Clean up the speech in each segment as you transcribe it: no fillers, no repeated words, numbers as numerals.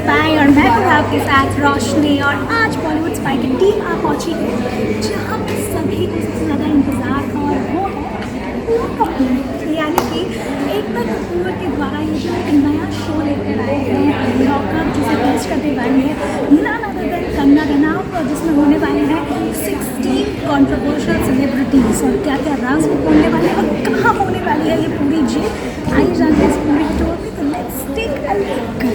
Spy और मैं हूँ आपके साथ रोशनी। और आज बॉलीवुड स्पाई की टीम आप पहुँची है जहाँ पे सभी को सबसे ज़्यादा इंतज़ार था, और वो है कपूर। यानी कि एकता कपूर के द्वारा ये जो एक नया शो लेकर आए हैं लॉकअप, जिसे टेस्ट करने वाली है ना कंगना रनौत, और जिसमें होने वाले हैं 16 कॉन्ट्रोवर्शियल सेलिब्रिटीज़। और क्या क्या राज होने वाले हैं और कहाँ होने वाली है ये पूरी जीत, आइए जानते हैं इस पूरी स्टोरी। तो let's take a look.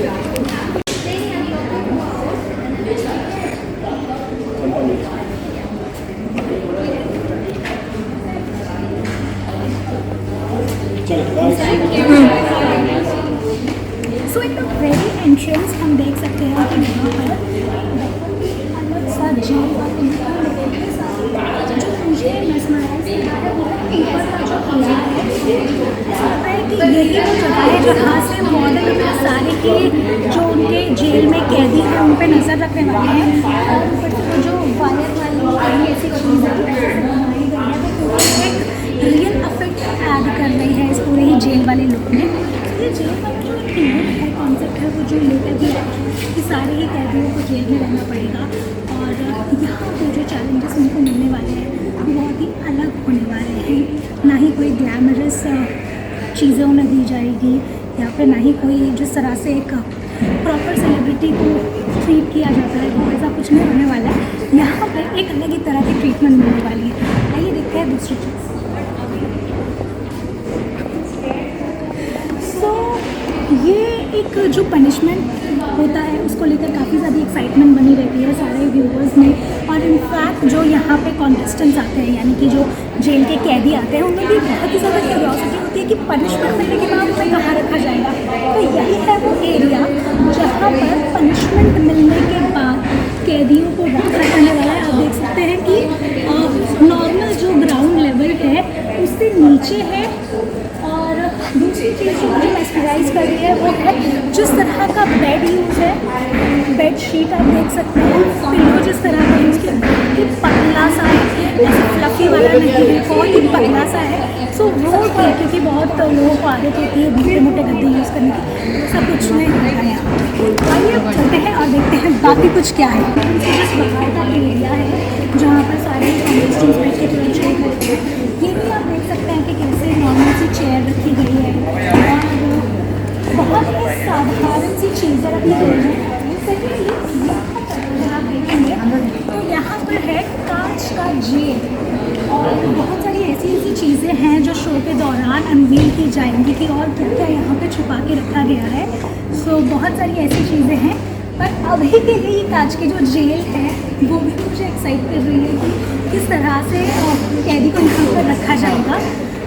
So in the very entrance हम देख सकते हैं कि यहाँ पर अलग सा जेल जो मुझे mesmerize किया है वो ऊपर का जो एरिया है, ऐसा लगता है कि यही वो जगह है जहाँ से मॉडल अपने सारे के जो उनके जेल में कैदी हैं उन पर नज़र रखने वाले हैं। और ऊपर से वो जो वायर वाली ऐसी चीज़ बनाई गई है तो पूरा एक रियल अफेक्ट ऐड कर रही है इस पूरे ही जेल वाले लुक में। ये जेल वाला जो एक लुक है, कॉन्सेप्ट है, वो जो लेकर भी है कि सारे ही कैदियों को जेल में रहना पड़ेगा। और यहाँ पे जो चैलेंजेस उनको मिलने वाले हैं वो बहुत ही अलग होने वाले हैं। ना ही कोई ग्लैमरस चीज़ें उन्हें दी जाएगी, या फिर ना ही कोई जिस तरह से एक प्रॉपर सेलिब्रिटी को ट्रीट किया जाता है वो ऐसा कुछ नहीं होने वाला है। यहाँ पर एक अलग ही तरह की ट्रीटमेंट मिलने वाली है। आइए देखते हैं दूसरी चीज़। ये एक जो पनिशमेंट होता है उसको लेकर काफ़ी ज़्यादा एक्साइटमेंट बनी रहती है सारे व्यूवर्स में। और इनफैक्ट जो यहाँ पे कॉन्टेस्टेंट्स आते हैं, यानी कि जो जेल के कैदी आते हैं, उनमें भी बहुत ही ज़्यादा क्यूरियोसिटी होती है कि पनिशमेंट मिलने के बाद उन्हें कहाँ रखा जाएगा। तो यही है वो एरिया जहाँ पर पनिशमेंट मिलने के बाद कैदियों को रखा जाने वाला है। आप देख सकते हैं कि नॉर्मल जो ग्राउंड लेवल है उससे नीचे है। और दूसरी चीज़ जो मुझे मेस्मराइज कर रही है वो है जिस तरह का बेड यूज़ है, बेड शीट आप देख सकते हैं, पिलो जिस तरह का यूज़ किया, कि पतला सा है, ऐसे फ्लफी वाला नहीं है, बहुत ही पतला सा है। सो वो है क्योंकि बहुत लोगों को आदत होती है मोटे मोटे गद्दे यूज़ करने की, ऐसा कुछ नहीं होगा यहाँ। आइए अब चलते हैं और देखते हैं बाकी कुछ क्या है। जिस बाहर का एरिया है जहाँ पर सारे कॉन्टेस्टेंट्स बैठ के एंजॉय करते हैं, ये भी आप देख सकते हैं कि कैसे नॉर्मल सी चेयर रखी गई है और बहुत ही साधारण सी चीज़ें रखी गई हैं। सेकेंडली अगर आप देखेंगे तो यहाँ पर है कांच का जेल, और बहुत सारी ऐसी ऐसी चीज़ें हैं जो शो के दौरान अनवील की जाएंगी कि और क्या क्या यहाँ पे छुपा के रखा गया है। सो बहुत सारी ऐसी चीज़ें हैं, पर अभी के लिए कांच की जो जेल है वो भी मुझे एक्साइट कर रही है कि किस तरह से कैदी को यहाँ पर रखा जाएगा।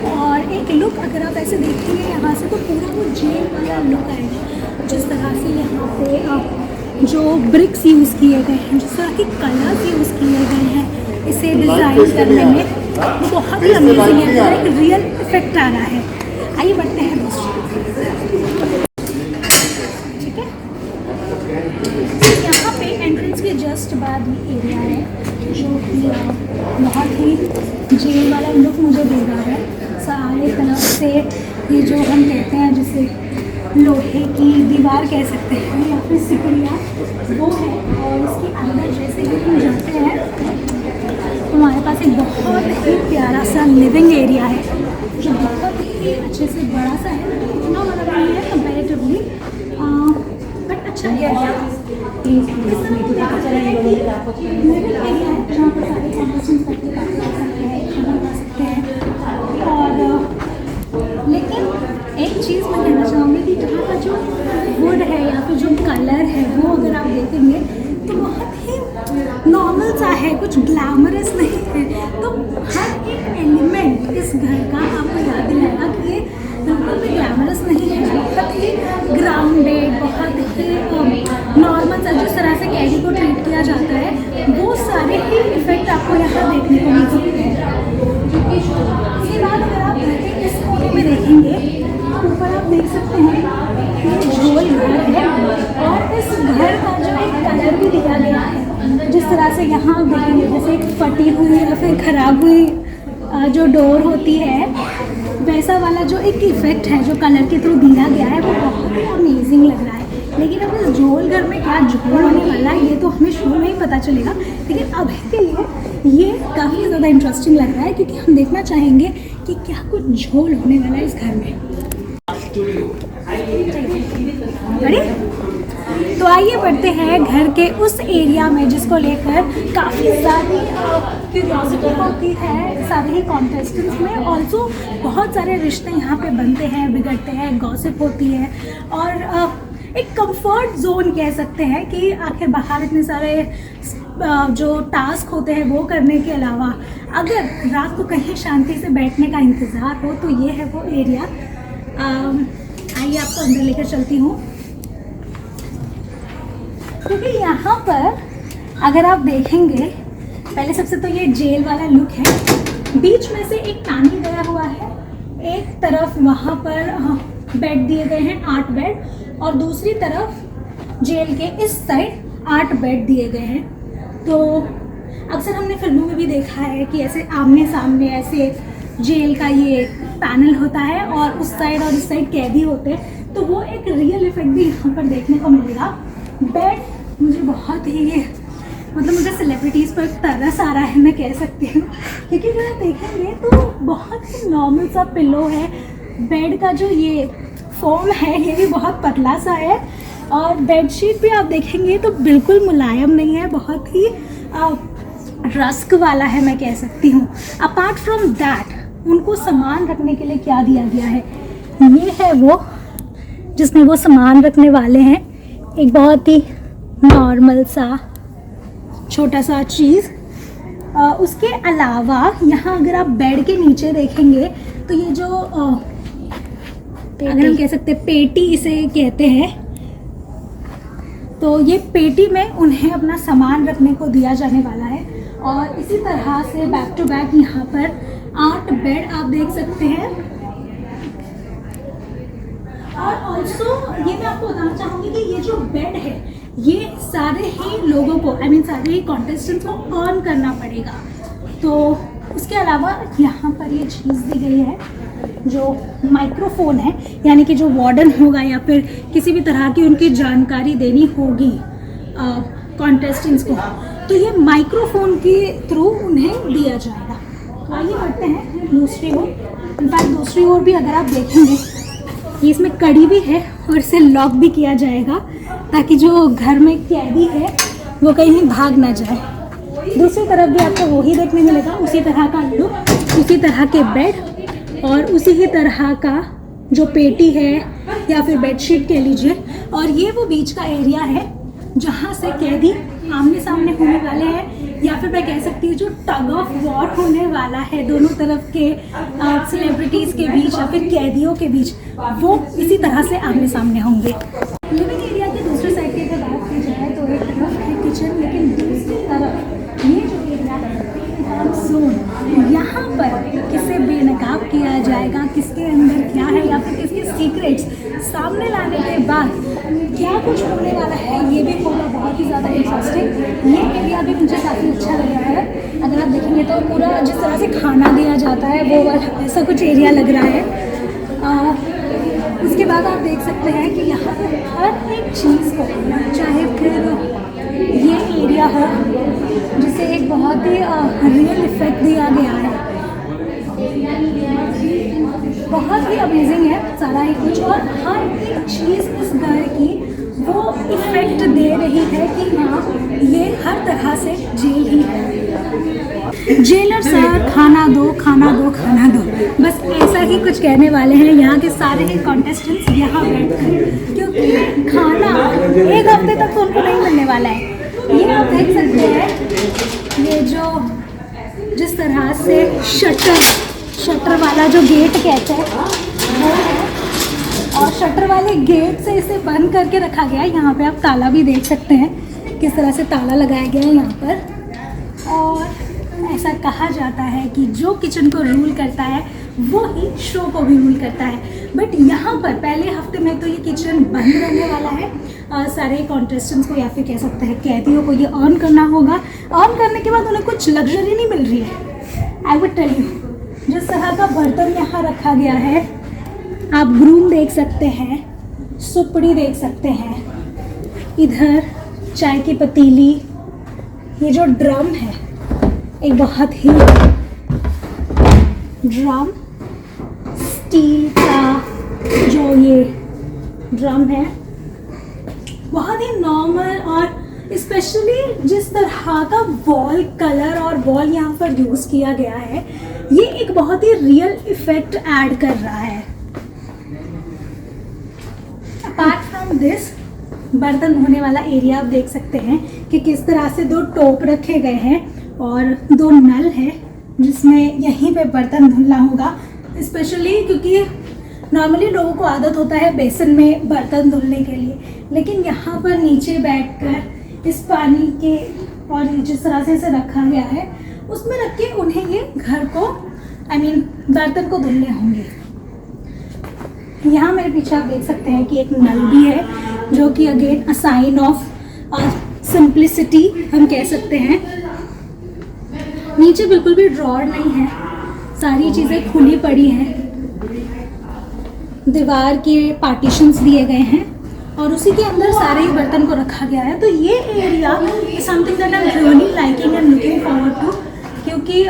और एक लुक अगर आप ऐसे देखेंगे यहाँ से तो पूरा वो जेल वाला लुक आएगा। जिस तरह से यहाँ पे जो ब्रिक्स यूज़ किए गए हैं, जिस तरह के कलर्स यूज़ किए गए हैं इसे डिज़ाइन करने में, वो बहुत ही अमेजिंग है, एक रियल इफेक्ट आ रहा है। आइए बढ़ते हैं दूसरी। ठीक है, यहाँ पे एंट्रेंस के जस्ट बाद ये एरिया है जो कि बहुत ही जेल वाला लुक मुझे दे रहा है। सारे तरफ से ये जो हम कहते हैं जिसे लोहे की दीवार कह सकते हैं या फिर सिकड़ियाँ, वो है। और इसके अंदर जैसे ही हम जाते हैं तो हमारे पास एक बहुत ही प्यारा सा लिविंग एरिया है जो बहुत ही अच्छे से बड़ा सा है। इतना बड़ा नहीं है कंपेरेटिवली, बट अच्छा एरिया है। इस तरह देखा जाए कि लिविंग एरिया है जहाँ पर सारे कॉन्टेस्टेंट्स बैठ के बात कर सकते हैं, खाना खा सकते हैं। और लेकिन एक चीज़ मैं कहना चाहूँगी कि जहाँ का जो वुड है या फिर जो कलर है वो अगर आप देखेंगे तो बहुत ही नॉर्मल सा है, कुछ ग्लैमरस नहीं है। तो हर एक एलिमेंट इस घर का आपको याद दिलाएगा कि ये बिल्कुल भी ग्लैमरस नहीं है, बहुत ही ग्राउंडेड, बहुत ही नॉर्मल सा जिस तरह से कैदी को ट्रीट किया जाता है वो सारे ही इफेक्ट आपको यहाँ देखने को मिल सकते हैं। इसके बाद अगर आप इस कोने में देखेंगे तो ऊपर आप देख सकते हैं कि झोल घर है, और इस घर का जो एक कलर भी दिया गया है, जिस तरह से यहाँ आप देखेंगे जैसे एक फटी हुई या फिर ख़राब हुई जो डोर होती है, वैसा वाला जो एक इफ़ेक्ट है जो कलर के थ्रू दिया गया है वो बहुत ही अमेजिंग लग रहा है। लेकिन अब इस झोल घर में क्या झोल होने वाला है ये तो हमें शुरू में ही पता चलेगा। लेकिन अभी के लिए ये काफ़ी ज़्यादा इंटरेस्टिंग लग रहा है क्योंकि हम देखना चाहेंगे कि क्या कुछ झोल होने वाला है इस घर में। तो आइए बढ़ते हैं घर के उस एरिया में जिसको लेकर काफ़ी ज़्यादा क्यूरियोसिटी होती है सारे ही कॉन्टेस्टेंट्स में। ऑल्सो बहुत सारे रिश्ते यहाँ पे बनते हैं, बिगड़ते हैं, गॉसिप होती है और एक कंफर्ट जोन कह सकते हैं कि आखिर बाहर इतने सारे जो टास्क होते हैं वो करने के अलावा अगर रात को कहीं शांति से बैठने का इंतज़ार हो तो ये है वो एरिया। आइए आपको अंदर लेकर चलती हूँ क्योंकि यहाँ पर अगर आप देखेंगे पहले सबसे तो ये जेल वाला लुक है। बीच में से एक टांगी गया हुआ है, एक तरफ वहाँ पर बेड दिए गए हैं 8 बेड और दूसरी तरफ जेल के इस साइड 8 बेड दिए गए हैं। तो अक्सर हमने फिल्मों में भी देखा है कि ऐसे आमने सामने ऐसे जेल का ये पैनल होता है और उस साइड और इस साइड कैदी होते हैं, तो वो एक रियल इफेक्ट भी यहाँ पर देखने को मिलेगा। बेड मुझे बहुत ही मुझे सेलिब्रिटीज़ पर तरस आ रहा है मैं कह सकती हूँ क्योंकि अगर आप देखेंगे तो बहुत ही नॉर्मल सा पिलो है। बेड का जो ये फोम है ये भी बहुत पतला सा है और बेडशीट भी आप देखेंगे तो बिल्कुल मुलायम नहीं है, बहुत ही रस्क वाला है मैं कह सकती हूँ। अपार्ट फ्रॉम दैट उनको सामान रखने के लिए क्या दिया गया है, ये है वो जिसमें वो सामान रखने वाले हैं। एक बहुत ही नॉर्मल सा छोटा सा चीज़। उसके अलावा यहाँ अगर आप बेड के नीचे देखेंगे तो ये जो अगर हम कह सकते हैं पेटी इसे कहते हैं, तो ये पेटी में उन्हें अपना सामान रखने को दिया जाने वाला है। और इसी तरह से बैक टू बैक यहाँ पर 8 बेड आप देख सकते हैं। और ऑल्सो ये मैं आपको बताना चाहूँगी कि ये जो बेड है ये सारे ही लोगों को सारे ही कॉन्टेस्टेंट्स को अर्न करना पड़ेगा। तो उसके अलावा यहाँ पर ये चीज़ दी गई है जो माइक्रोफोन है, यानी कि जो वार्डन होगा या फिर किसी भी तरह की उनकी जानकारी देनी होगी कॉन्टेस्टेंट्स को, तो ये माइक्रोफोन के थ्रू उन्हें दिया जाएगा। तो आइए बढ़ते हैं दूसरी ओर। इनफैक्ट दूसरी ओर भी अगर आप देखेंगे ये इसमें कड़ी भी है और इसे लॉक भी किया जाएगा ताकि जो घर में कैदी है वो कहीं भाग ना जाए। दूसरी तरफ भी आपको वही देखने मिलेगा, उसी तरह का लुक, उसी तरह के बेड और उसी ही तरह का जो पेटी है या फिर बेडशीट कह लीजिए। और ये वो बीच का एरिया है जहाँ से कैदी आमने सामने होने वाले हैं या फिर मैं कह सकती हूँ जो टग ऑफ वॉर होने वाला है दोनों तरफ के सेलिब्रिटीज़ के बीच या फिर कैदियों के बीच, वो इसी तरह से आमने सामने होंगे। लिविंग एरिया के दूसरे साइड की अगर बात की जाए तो एक तरफ है किचन, लेकिन दूसरी तरफ ये जो एरिया है जोन, यहाँ पर किसे बेनकाब किया जाएगा, किसके अंदर क्या है या फिर किसके सीक्रेट्स सामने लाने के बाद क्या कुछ होने वाला है, ये भी होगा बहुत ही ज़्यादा इंटरेस्टिंग। ये एरिया भी मुझे काफ़ी अच्छा लग रहा है। अगर आप देखेंगे तो पूरा जिस तरह से खाना दिया जाता है वो वाला ऐसा कुछ एरिया लग रहा है। उसके बाद आप देख सकते हैं कि यहाँ पर हर एक चीज़ को, चाहे फिर ये एरिया हो जिसे एक बहुत ही रियल इफेक्ट दिया गया है, बहुत ही अमेजिंग है सारा ही कुछ। और हर एक चीज़ इस घर की वो इफेक्ट दे रही है कि हाँ ये हर तरह से जेल ही है। जेलर सर खाना दो खाना दो खाना दो, बस ऐसा ही कुछ कहने वाले हैं यहाँ के सारे ही कॉन्टेस्टेंट्स यहाँ बैठकर, क्योंकि खाना एक हफ्ते तक तो उनको नहीं मिलने वाला है। ये आप देख सकते हैं ये जो जिस तरह से शटर वाला जो गेट कहते हैं वो है, और शटर वाले गेट से इसे बंद करके रखा गया है। यहाँ पे आप ताला भी देख सकते हैं किस तरह से ताला लगाया गया है यहाँ पर। और ऐसा कहा जाता है कि जो किचन को रूल करता है वो ही शो को भी रूल करता है। बट यहाँ पर पहले हफ्ते में तो ये किचन बंद रहने वाला है। सारे कॉन्टेस्टेंट्स को या फिर कह सकते हैं कैदियों को ये अर्न करना होगा। अर्न करने के बाद उन्हें कुछ लग्जरी नहीं मिल रही है। आई वुड टेल यू, जिस तरह का बर्तन यहाँ रखा गया है, आप ग्रूम देख सकते हैं, सुपड़ी देख सकते हैं, इधर चाय की पतीली, ये जो ड्रम है एक बहुत ही ड्रम स्टील का जो ये ड्रम है बहुत ही नॉर्मल, और स्पेशली जिस तरह का वॉल कलर और वॉल यहाँ पर यूज़ किया गया है ये एक बहुत ही रियल इफेक्ट ऐड कर रहा है। अपार्ट फ्रॉम दिस बर्तन धोने वाला एरिया आप देख सकते हैं कि किस तरह से 2 टोप रखे गए हैं और 2 नल है जिसमें यहीं पे बर्तन धुलना होगा। स्पेशली क्योंकि नॉर्मली लोगों को आदत होता है बेसन में बर्तन धुलने के लिए, लेकिन यहाँ पर नीचे बैठकर इस पानी के और जिस तरह से इसे रखा गया है उसमें रख के उन्हें ये घर को बर्तन को धुलने होंगे। यहाँ मेरे पीछे आप देख सकते हैं कि एक नल भी है जो कि again a sign of simplicity हम कह सकते हैं। नीचे बिल्कुल भी ड्रॉर नहीं है, सारी चीज़ें खुली पड़ी हैं, दीवार के पार्टीशंस दिए गए हैं और उसी के अंदर सारे ही बर्तन को रखा गया है। तो ये area something that I am really liking and looking forward to, क्योंकि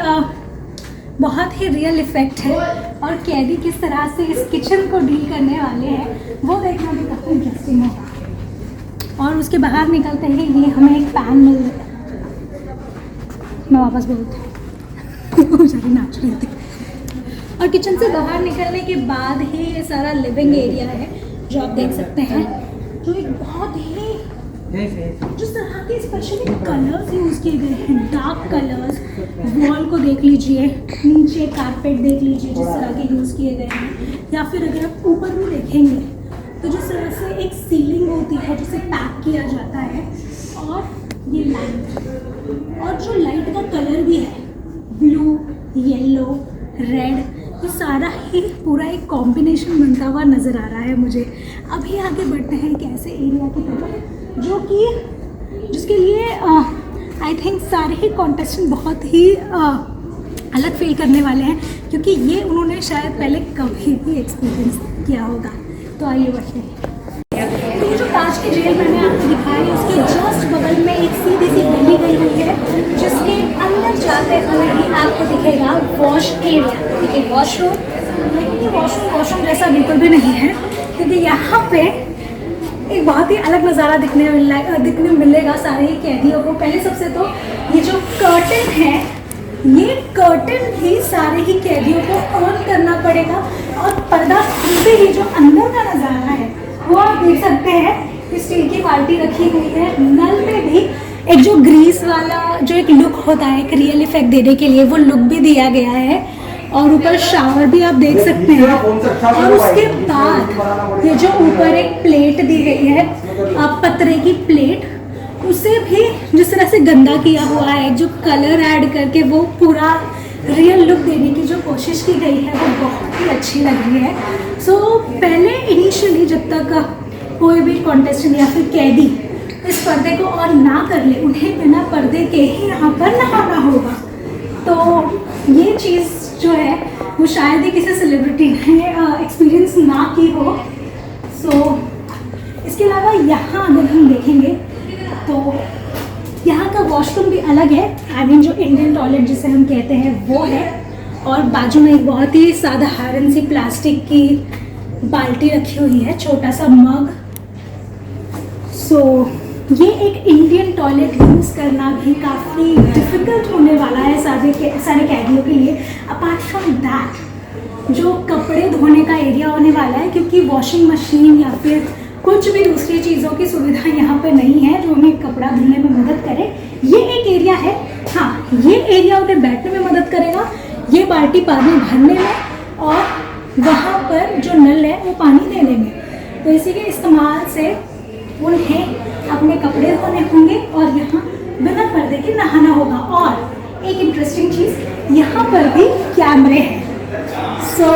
बहुत ही रियल इफेक्ट है और कैदी किस तरह से इस किचन को डील करने वाले हैं वो देखना भी काफ़ी इंटरेस्टिंग होगा। और उसके बाहर निकलते ही ये हमें एक पैन मिल रहा है, मैं वापस बोलती हूँ सारी नाच रही थी। और किचन से बाहर निकलने के बाद ही ये सारा लिविंग एरिया है जो आप देख सकते हैं, जो एक बहुत ही जिस तरह के स्पेशली कलर्स यूज़ किए गए हैं, डार्क कलर्स। वॉल को देख लीजिए, नीचे कारपेट देख लीजिए जिस तरह के यूज़ किए गए हैं, या फिर अगर आप ऊपर भी देखेंगे तो जिस तरह से एक सीलिंग होती है जिसे पैक किया जाता है, और ये लाइट, और जो लाइट का कलर भी है ब्लू, येलो, रेड, ये सारा ही पूरा एक कॉम्बिनेशन बनता हुआ नज़र आ रहा है मुझे। अभी आगे बढ़ते हैं एक ऐसे एरिया की तरफ जो कि जिसके लिए आई थिंक सारे ही कॉन्टेस्टेंट बहुत ही अलग फील करने वाले हैं, क्योंकि ये उन्होंने शायद पहले कभी भी एक्सपीरियंस किया होगा। तो आइए बढ़ते हैं। तो ये जो ताज की जेल मैंने आपको दिखाई है उसके जस्ट बगल में एक सीधी सी गली गई हुई है जिसके अंदर जाते हुए ही आपको दिखेगा वॉश एरिया, ठीक है, वॉशरूम। लेकिन ये वॉशरूम जैसा बिल्कुल भी नहीं है, क्योंकि यहाँ पे एक बहुत ही अलग नज़ारा दिखने मिलेगा सारे ही कैदियों को। पहले सबसे तो ये जो कर्टन है, ये कर्टन भी सारे ही कैदियों को ऑन करना पड़ेगा, और पर्दा खुलते ही जो अंदर का नज़ारा है वो आप देख सकते हैं। स्टील की बाल्टी रखी हुई है, नल में भी एक जो ग्रीस वाला जो एक लुक होता है एक रियल इफेक्ट देने के लिए, वो लुक भी दिया गया है, और ऊपर शावर भी आप देख सकते हैं। और उसके बाद ये जो ऊपर एक प्लेट दी गई है, पत्रे की प्लेट, उसे भी जिस तरह से गंदा किया हुआ है, जो कलर ऐड करके वो पूरा रियल लुक देने की जो कोशिश की गई है वो बहुत ही अच्छी लग रही है। सो पहले इनिशियली जब तक कोई भी कॉन्टेस्टेंट या फिर कैदी इस पर्दे को ऑन ना कर ले, उन्हें बिना पर्दे के ही यहाँ पर नहाना होगा। तो ये चीज़ जो है वो शायद ही किसी सेलिब्रिटी ने एक्सपीरियंस ना की हो। सो इसके अलावा यहाँ अगर हम देखेंगे तो यहाँ का वॉशरूम भी अलग है, जो इंडियन टॉयलेट जिसे हम कहते हैं वो है, और बाजू में एक बहुत ही साधारण सी प्लास्टिक की बाल्टी रखी हुई है, छोटा सा मग। सो ये एक इंडियन टॉयलेट यूज़ करना भी काफ़ी डिफ़िकल्ट होने वाला है सारे कैदियों के लिए। अपार्ट फ्रॉम दैट जो कपड़े धोने का एरिया होने वाला है, क्योंकि वॉशिंग मशीन या फिर कुछ भी दूसरी चीज़ों की सुविधा यहाँ पे नहीं है जो हमें कपड़ा धुलने में मदद करे। ये एक एरिया है, हाँ, ये एरिया उन्हें बैठने में मदद करेगा, ये बाल्टी पानी भरने में, और वहाँ पर जो नल है वो पानी देने में। तो इसी के इस्तेमाल से उन्हें अपने कपड़े धोने होंगे और यहाँ बिना पर्दे के नहाना होगा। और एक इंटरेस्टिंग चीज़, यहाँ पर भी कैमरे हैं। सो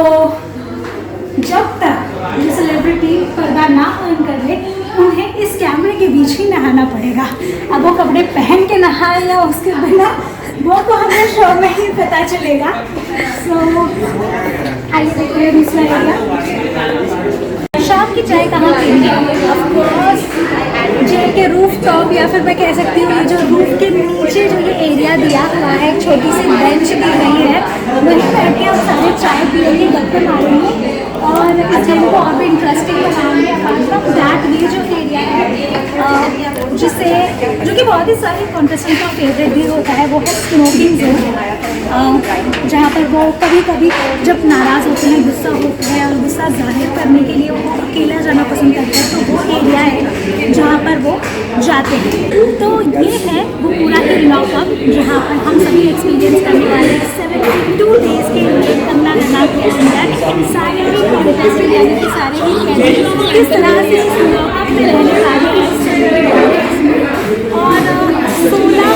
जब तक ये सेलिब्रिटी पर्दा ना ऑन कर ले, उन्हें इस कैमरे के बीच ही नहाना पड़ेगा। अब वो कपड़े पहन के नहाए या उसके बिना, वो तो हमें शो में ही पता चलेगा। सो आइए देखते हैं दूसरा एरिया। शाम की चाय कहाँ पीनी है? ऑफ कोर्स जेल के के रूफ टॉप या फिर मैं कह सकती हूँ ये जो रूफ के नीचे जो ये एरिया दिया हुआ है, एक छोटी सी बेंच दी गई है, वहीं बैठ के हम सारे चाय पियेंगे, गप्पे मारेंगे और इस गेम को और भी इंटरेस्टिंग बनाएंगे। अपार्ट फ्रॉम दैट ये जो एरिया है जिसे जो कि बहुत ही सारे कॉन्टेस्टेंट का फेवरेट भी होता है, वो है स्मोकिंग जोन, जहाँ पर वो कभी कभी जब नाराज़ होते हैं, गुस्सा होते हैं और गुस्सा जाहिर करने के लिए वो अकेला जाना पसंद करते हैं, तो वो एरिया है जहाँ पर वो जाते हैं। तो ये है वो पूरा ही लॉकअप जहाँ पर हम सभी एक्सपीरियंस करने वाले हैं 72 डेज़ के लिए कंगना रनौत के अंदर सारे ही कॉन्टेस्टेंट यानी कि सारे ही कैंडिडेट किस तरह से इस लॉकअप में रहने वाले हैं और 16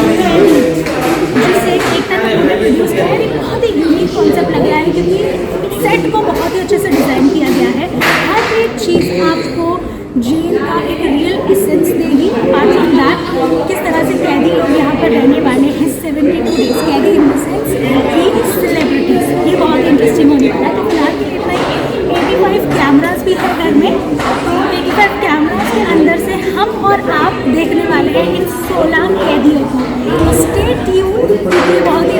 जिसे एक तरह से प्रोड्यूस किया है। बहुत ही यूनिक कॉन्सेप्ट लग रहा है क्योंकि सेट को बहुत ही अच्छे से डिज़ाइन किया गया है। हर एक चीज़ आपको जेल का एक रियल एसेंस देगी। अपार्ट फ्रॉम दैट किस तरह से कैदी लोग यहाँ पर रहने वाले हैं 72 डेज, कैदी इन द सेंस कि सेलिब्रिटीज़, ये बहुत इंटरेस्टिंग होने वाला है। तो फिलहाल के लिए इतना ही 85 कैमराज भी है घर में, तो 85 कैमराज के अंदर से हम और आप देखने वाले हैं इन 16 कैदियों को। तो स्टे ट्यून्ड क्योंकि बहुत ही